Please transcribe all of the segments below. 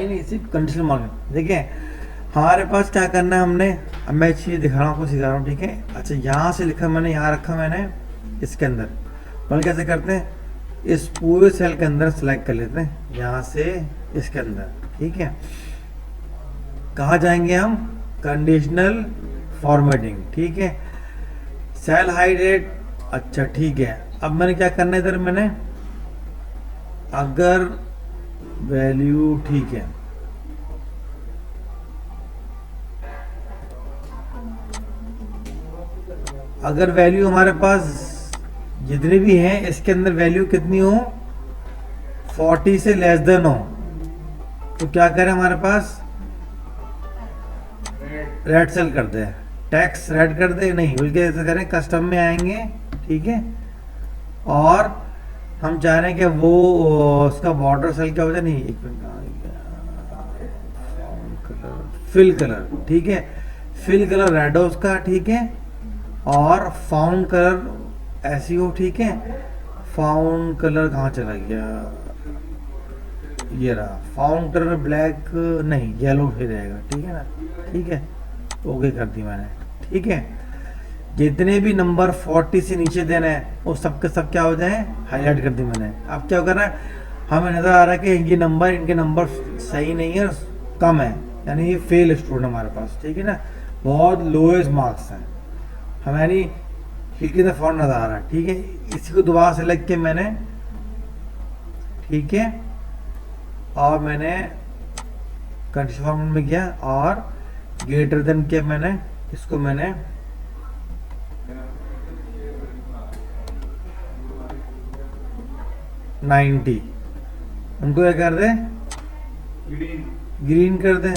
नहीं, सिर्फ conditional marking. देखिए हमारे पास क्या करना है हमने, अब मैं चीज़ दिखा रहा हूँ, आपको सिखा रहा हूँ, ठीक है। अच्छा यहाँ से लिखा मैंने, यहाँ रखा मैंने इसके अंदर, मतलब कैसे करते हैं, इस पूरे सेल के अंदर सेलेक्ट कर लेते हैं, यहाँ से इसके अंदर, ठीक है। कहाँ जाएंगे हम, कंडीशनल फॉर्मेटिंग, ठीक है। सेल हाइड रेट, अच्छा ठीक है। अब मैंने क्या करना है इधर, मैंने अगर वैल्यू ठीक है, अगर वैल्यू हमारे पास जितनी भी हैं इसके अंदर वैल्यू कितनी हो, 40 से लेस देन हो, तो क्या करें, हमारे पास रेड सेल कर दे, टैक्स रेड कर दे, नहीं बल्कि ऐसा करें, कस्टम में आएंगे, ठीक है। और हम चाह रहे हैं कि वो उसका बॉर्डर सेल क्या हो जाए, नहीं एक मिनट, फिल कलर, ठीक है, फिल कलर रेड हो उसका, ठीक है। और फाउंड कलर ऐसी हो, ठीक है। फाउंड कलर कहाँ चला गया, ये रहा, फाउंड कलर ब्लैक, नहीं येलो फिर रहेगा, ठीक है ना, ठीक है। ओके कर दी मैंने, ठीक है। जितने भी नंबर 40 से नीचे देना है वो सब के सब क्या हो जाए, हाईलाइट कर दी मैंने। अब क्या हो रहा है, हमें नज़र आ रहा है कि ये नंबर, इनके नंबर सही नहीं है, कम है, यानी ये फेल स्टूडेंट हमारे पास, ठीक है ना, बहुत लोएस्ट मार्क्स हैं हमारी, खिड़की से फॉर्म नज़र आ रहा है, ठीक है। इसी को दोबारा सेलेक्ट किया मैंने, ठीक है, और मैंने कंडीशन फॉर्मेट में गया और ग्रेटर देन किया मैंने, इसको मैंने 90, उनको क्या कर दे, ग्रीन कर दे,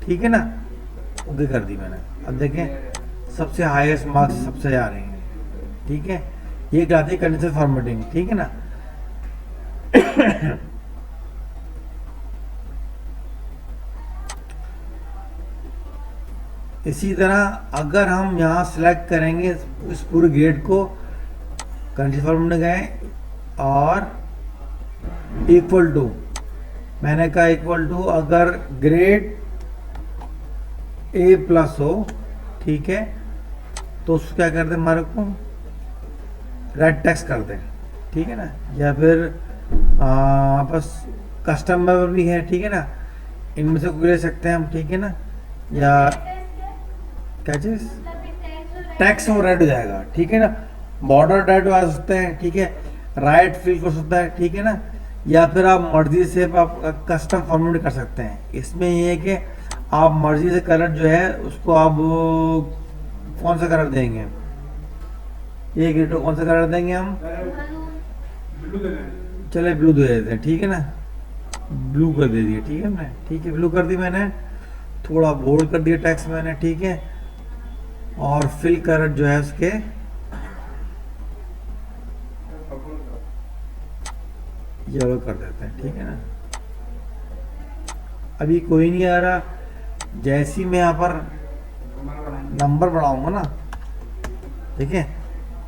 ठीक है ना, ओके कर दी मैंने। अब देखें सबसे हाईएस्ट मार्क्स सबसे आ रहे हैं, ठीक है। ये कहती है कंडीशनल फॉर्मेटिंग, ठीक है ना। इसी तरह अगर हम यहाँ सेलेक्ट करेंगे इस पूरे ग्रेड को, कंडीशनल फॉर्मेट में गए और इक्वल टू, मैंने कहा इक्वल टू, अगर ग्रेड ए प्लस हो, ठीक है, तो उसको क्या कर दें, हमारे को रेड टेक्स कर दें, ठीक है ना। या फिर बस कस्टम में भी है, ठीक है ना, इनमें से कोई ले सकते हैं हम, ठीक है ना। या क्या चीज़, टैक्स और रेड हो जाएगा, ठीक है ना। बॉर्डर रेड आ सकते हैं, ठीक है, राइट फिल कर सकता है, ठीक है ना। या फिर आप मर्जी से आप कस्टम फॉर्मेट कर सकते हैं। इसमें ये है कि आप मर्जी से कलर जो है उसको आप कौन सा कलर देंगे, ये ग्रेड को कौन सा कलर देंगे हम, चले ब्लू दे देते हैं, ठीक है ना, ब्लू कर दे दिया, ठीक है मैंने, ठीक है, ब्लू कर दी मैंने, थोड़ा बोल्ड कर दिया टेक्स्ट मैंने, ठीक है। और फिल कलर जो है उसके येलो कर देते हैं, ठीक है ना। अभी कोई नहीं आ रहा, जैसे ही मैं यहाँ पर नंबर बढ़ाऊंगा ना, ठीक है,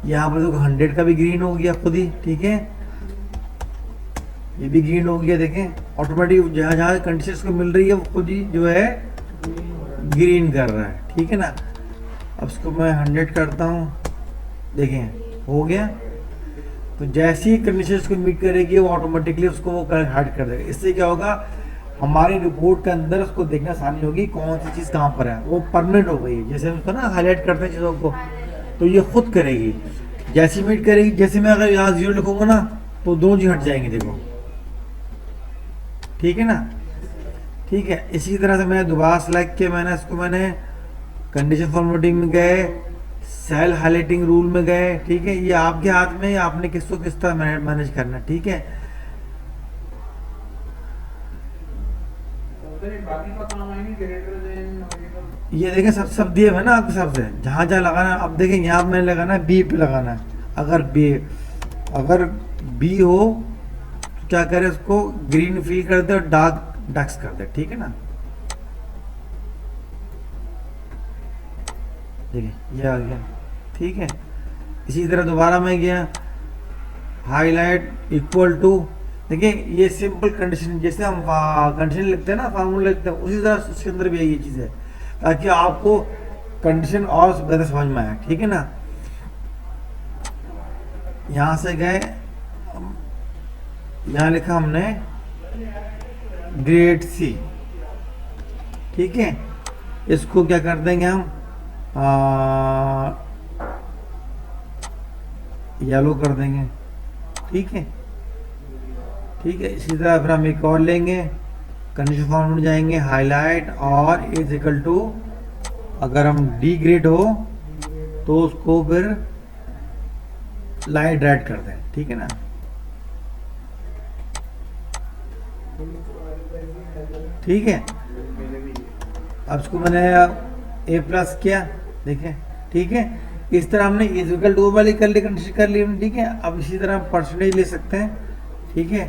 यहाँ पर देखो 100 का भी ग्रीन हो गया खुद ही, ठीक है, ये भी ग्रीन हो गया, देखें ऑटोमेटिक जहाँ जहाँ कंडीशंस को मिल रही है वो खुद ही जो है ग्रीन कर रहा है, ठीक है ना। अब इसको मैं 100 करता हूँ, देखें हो गया। तो जैसे ही कंडीशंस को मीट करेगी वो ऑटोमेटिकली उसको वो कलर हाइड कर देगा। इससे क्या होगा, हमारी रिपोर्ट के अंदर उसको देखना आसानी होगी कौन सी चीज़ कहाँ पर है, वो परमानेंट हो गई। जैसे हम उसको ना हाईलाइट करते हैं चीज़ों को, तो ये खुद करेगी, जैसी मीट करेगी। जैसे मैं अगर यहाँ 0 लिखूंगा ना तो 2 जी हट जाएंगे, देखो, ठीक है ना, ठीक है। इसी तरह से मैंने दोबारा सेलेक्ट किया, मैंने इसको मैंने कंडीशन फॉर्मेटिंग में गए, सेल हाईलाइटिंग रूल में गए, ठीक है। ये आपके हाथ में, आपने किसको किस तरह मैनेज करना, ठीक है। ये देखें सब दिए है ना आपके सबसे, जहाँ जहाँ लगाना है। अब देखें यहाँ मैंने लगाना है बी पे लगाना है, अगर बी हो तो क्या करें, उसको ग्रीन फिल कर दे और डार्क डक्स कर दे, ठीक है ना। देखिए ये आ गया, ठीक है। इसी तरह दोबारा मैं गया हाईलाइट इक्वल टू, देखिए ये सिंपल कंडीशन, जैसे हम कंडीशन लिखते हैं ना, फार्मूला लिखते हैं, उसी तरह उसके अंदर भी ये चीज़ है, ताकि आपको कंडीशन और बेहतर समझ में आए, ठीक है ना। यहाँ से गए, यहाँ लिखा हमने ग्रेड सी, ठीक है। इसको क्या कर देंगे हम, येलो कर देंगे, ठीक है। ठीक है, इसी तरह फिर हम एक और लेंगे, कंडीशन फॉर्म में जाएंगे, हाईलाइट और इज इक्वल टू, अगर हम डी ग्रेड हो तो उसको फिर लाइट रेड कर दें, ठीक है ना। ठीक है, अब इसको मैंने ए प्लस किया, देखें, ठीक है। इस तरह हमने इज इक्वल टू वाली कर ली, कंडीशन कर ली हमने, ठीक है। अब इसी तरह हम परसेंटेज ले सकते हैं, ठीक है।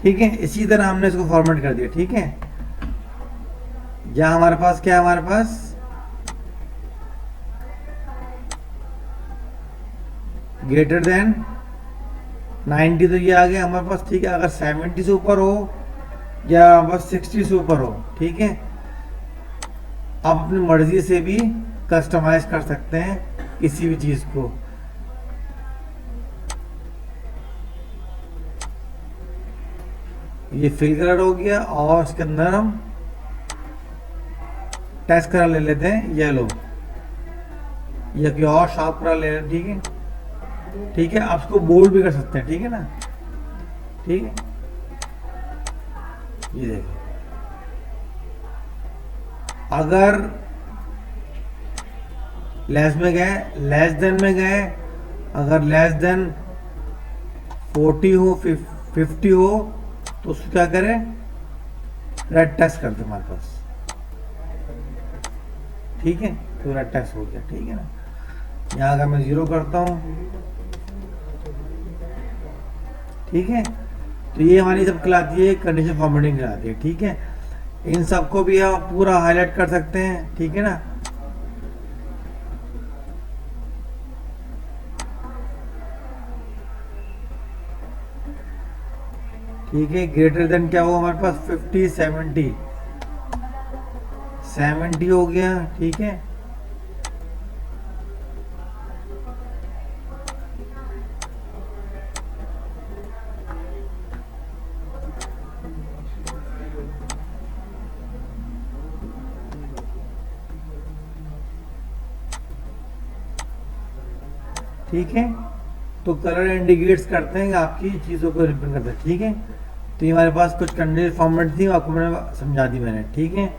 ठीक है, इसी तरह हमने इसको फॉर्मेट कर दिया, ठीक है। या हमारे पास क्या है, हमारे पास ग्रेटर देन 90, तो ये आ गया हमारे पास, ठीक है। अगर 70 से ऊपर हो या बस 60 से ऊपर हो, ठीक है, आप अपनी मर्जी से भी कस्टमाइज कर सकते हैं किसी भी चीज़ को। ये फिल कलर हो गया, और इसके अंदर हम टेस्ट कलर ले लेते हैं येलो, या कोई और शार्प कलर ले लेते हैं, ठीक है। ठीक है, आप इसको बोल्ड भी कर सकते हैं, ठीक है ना। ठीक है, ये देखो, अगर लेस में गए, लेस देन में गए, अगर लेस देन 40 हो, 50 हो, तो उसको क्या करें, रेड टेस्ट कर दे हमारे पास, ठीक है। तो रेड टेस्ट हो गया, ठीक है ना। यहाँ अगर मैं 0 करता हूँ, ठीक है, तो ये हमारी सब कहलाती है कंडीशन फॉर्मेटिंग कहलाती है, ठीक है। इन सबको भी आप पूरा हाईलाइट कर सकते हैं, ठीक है ना। ठीक है, ग्रेटर देन क्या हुआ हमारे पास, 50, 70, 70 हो गया, ठीक है। ठीक है, तो कलर इंडिकेट्स करते हैं आपकी चीज़ों को रिप्रेजेंट करते हैं, ठीक है। तो ये हमारे पास कुछ कंडीशन फॉर्मेट थी, आपको मैंने समझा दी मैंने, ठीक है।